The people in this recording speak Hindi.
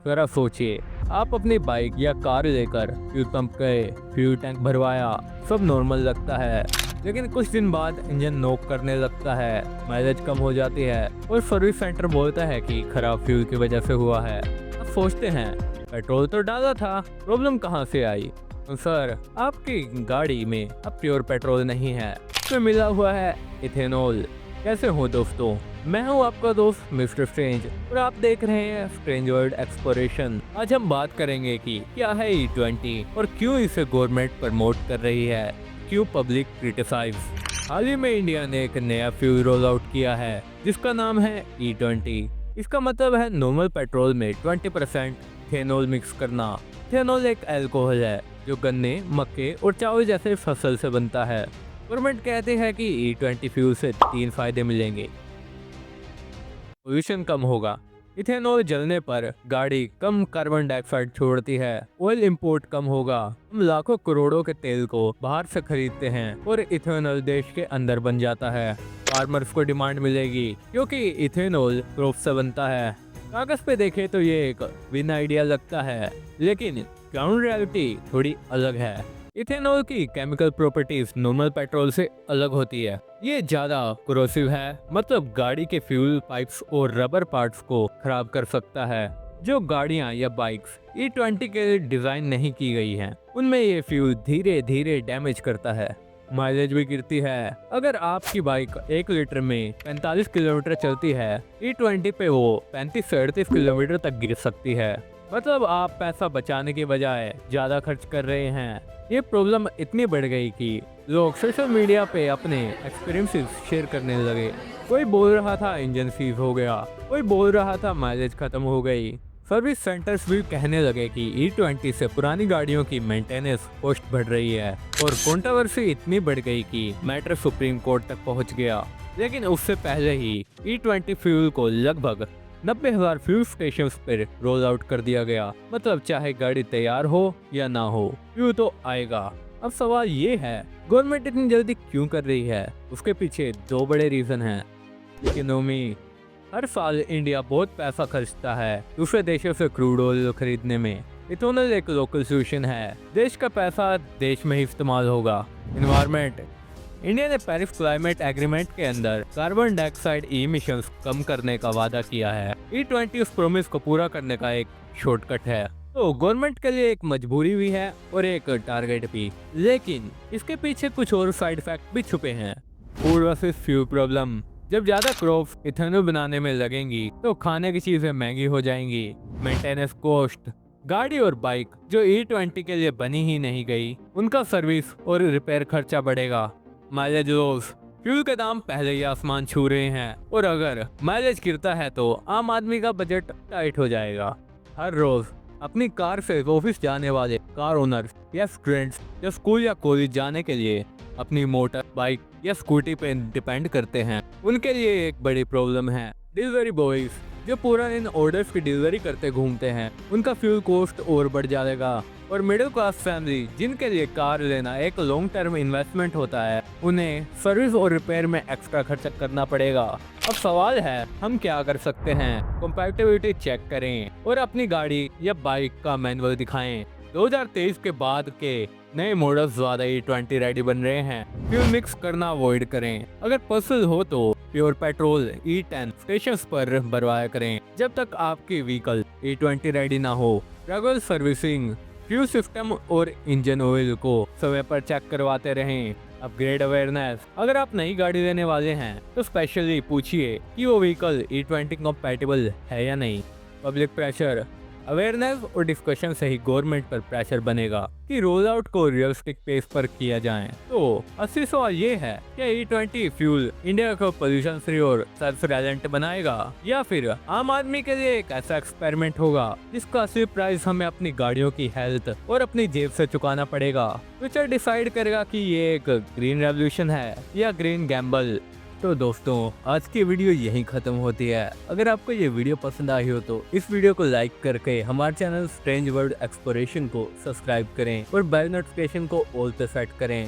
जरा सोचिए, आप अपनी बाइक या कार लेकर फ्यूल पंप गए, फ्यूल टैंक भरवाया, सब नॉर्मल लगता है, लेकिन कुछ दिन बाद इंजन नॉक करने लगता है, माइलेज कम हो जाती है और सर्विस सेंटर बोलता है कि खराब फ्यूल की वजह से हुआ है। अब सोचते हैं पेट्रोल तो डाला था, प्रॉब्लम कहाँ से आई? तो सर, आपकी गाड़ी में अब प्योर पेट्रोल नहीं है, इसमें मिला हुआ है इथेनॉल। कैसे हो दोस्तों, मैं हूं आपका दोस्त मिस्टर स्ट्रेंज और आप देख रहे हैं स्ट्रेंज वर्ल्ड एक्सप्लोरेशन। आज हम बात करेंगे कि क्या है E20 और क्यों इसे गवर्नमेंट प्रमोट कर रही है, क्यों पब्लिक क्रिटिसाइज। हाल ही में इंडिया ने एक नया फ्यूल रोल आउट किया है जिसका नाम है E20। इसका मतलब है नॉर्मल पेट्रोल में 20% इथेनॉल मिक्स करना। इथेनॉल एक अल्कोहल है जो गन्ने, मक्के और चावल जैसे फसल से बनता है। गवर्नमेंट कहते हैं कि E20 फ्यूल से 3 फायदे मिलेंगे। पोल्यूशन कम होगा, इथेनॉल जलने पर गाड़ी कम कार्बन डाइऑक्साइड छोड़ती है। ऑयल इंपोर्ट कम होगा, हम लाखों करोड़ों के तेल को बाहर से खरीदते हैं और इथेनॉल देश के अंदर बन जाता है। फार्मर्स को डिमांड मिलेगी क्योंकि इथेनॉल क्रॉप से बनता है। कागज पे देखे तो ये एक विन आइडिया लगता है, लेकिन ग्राउंड रियलिटी थोड़ी अलग है। इथेनॉल की केमिकल प्रॉपर्टीज नॉर्मल पेट्रोल से अलग होती है। ये ज्यादा कोरोसिव है, मतलब गाड़ी के फ्यूल पाइप्स और रबर पार्ट्स को खराब कर सकता है। जो गाड़ियां या बाइक्स E20 के लिए डिजाइन नहीं की गई हैं, उनमें ये फ्यूल धीरे धीरे डैमेज करता है। माइलेज भी गिरती है। अगर आपकी बाइक 1 लीटर में 45 किलोमीटर चलती है, E20 पे वो 35 से 38 किलोमीटर तक गिर सकती है। मतलब आप पैसा बचाने के बजाय ज्यादा खर्च कर रहे हैं। ये प्रॉब्लम इतनी बढ़ गई कि लोग सोशल मीडिया पे अपने एक्सपीरियंसेस शेयर करने लगे। कोई बोल रहा था इंजन सीज हो गया, कोई बोल रहा था माइलेज खत्म हो गई। सर्विस सेंटर्स भी कहने लगे कि E20 से पुरानी गाड़ियों की मेंटेनेंस कॉस्ट बढ़ रही है और कंट्रोवर्सी इतनी बढ़ गई कि मैटर सुप्रीम कोर्ट तक पहुंच गया। लेकिन उससे पहले ही E20 फ्यूल को लगभग 90,000 फ्यूल स्टेशन पर रोल आउट कर दिया गया। मतलब चाहे गाड़ी तैयार हो या ना हो, फ्यूल तो आएगा। अब सवाल ये है, गवर्नमेंट इतनी जल्दी क्यों कर रही है? उसके पीछे 2 बड़े रीजन हैं। इकोनॉमी, हर साल इंडिया बहुत पैसा खर्चता है दूसरे देशों से क्रूड ऑयल खरीदने में। इथेनॉल एक लोकल सोल्यूशन है, देश का पैसा देश में ही इस्तेमाल होगा। एनवायरमेंट, इंडिया ने पेरिस क्लाइमेट एग्रीमेंट के अंदर कार्बन डाइऑक्साइड इमिशंस कम करने का वादा किया है। E20 उस प्रॉमिस को पूरा करने का एक शॉर्टकट है। तो गवर्नमेंट के लिए एक मजबूरी भी है और एक टारगेट भी, लेकिन इसके पीछे कुछ और साइड इफेक्ट भी छुपे हैं। फूड वर्सेस फ्यूल प्रॉब्लम, जब ज्यादा क्रॉप्स इथेनॉल बनाने में लगेंगी तो खाने की चीजें महंगी हो जाएंगी। मेंटेनेंस कॉस्ट, गाड़ी और बाइक जो E20 के लिए बनी ही नहीं गई, उनका सर्विस और रिपेयर खर्चा बढ़ेगा। माइलेज लॉस, फ्यूल के दाम पहले ही आसमान छू रहे हैं और अगर माइलेज गिरता है तो आम आदमी का बजट टाइट हो जाएगा। हर रोज अपनी कार से ऑफिस जाने वाले कार ओनर्स या स्टूडेंट्स या स्कूल या कॉलेज जाने के लिए अपनी मोटर बाइक या स्कूटी पे डिपेंड करते हैं, उनके लिए एक बड़ी प्रॉब्लम है। डिलीवरी बॉयज जो पूरा दिन ऑर्डर्स की डिलीवरी करते घूमते हैं, उनका फ्यूल कॉस्ट और बढ़ जाएगा। और मिडिल क्लास फैमिली जिनके लिए कार लेना एक लॉन्ग टर्म इन्वेस्टमेंट होता है, उन्हें सर्विस और रिपेयर में एक्स्ट्रा खर्च करना पड़ेगा। अब सवाल है, हम क्या कर सकते हैं? कंपैटिबिलिटी चेक करें और अपनी गाड़ी या बाइक का मैनुअल दिखाएं। 2023 के बाद के नए मॉडल्स ज्यादा E20 रेडी बन रहे हैं। फ्यूल मिक्स करना अवॉइड करें। अगर पॉसिबल हो तो प्योर पेट्रोल E10 स्टेशंस पर भरवाया करें जब तक आपकी व्हीकल E20 रेडी ना हो। रेगुलर सर्विसिंग, फ्यूल सिस्टम और इंजन ऑयल को समय पर चेक करवाते रहें। अपग्रेड अवेयरनेस, अगर आप नई गाड़ी लेने वाले हैं तो स्पेशली पूछिए कि वो व्हीकल E20 कंपैटिबल है या नहीं। पब्लिक प्रेशर, अवेयरनेस और डिस्कशन से ही गवर्नमेंट पर प्रेशर बनेगा कि रोल आउट को रियलिस्टिक पेस पर किया जाए। तो असली सवाल ये है, क्या E20 फ्यूल इंडिया को पोल्यूशन फ्री और सेल्फ रिलायंट बनाएगा या फिर आम आदमी के लिए एक ऐसा एक्सपेरिमेंट होगा जिसका असली प्राइस हमें अपनी गाड़ियों की हेल्थ और अपनी जेब से चुकाना पड़ेगा। फ्यूचर डिसाइड करेगा कि ये एक ग्रीन रेवोल्यूशन है या ग्रीन गैम्बल। तो दोस्तों, आज की वीडियो यहीं खत्म होती है। अगर आपको ये वीडियो पसंद आई हो तो इस वीडियो को लाइक करके हमारे चैनल स्ट्रेंज वर्ल्ड एक्सप्लोरेशन को सब्सक्राइब करें और बेल नोटिफिकेशन को ऑल पे सेट करें।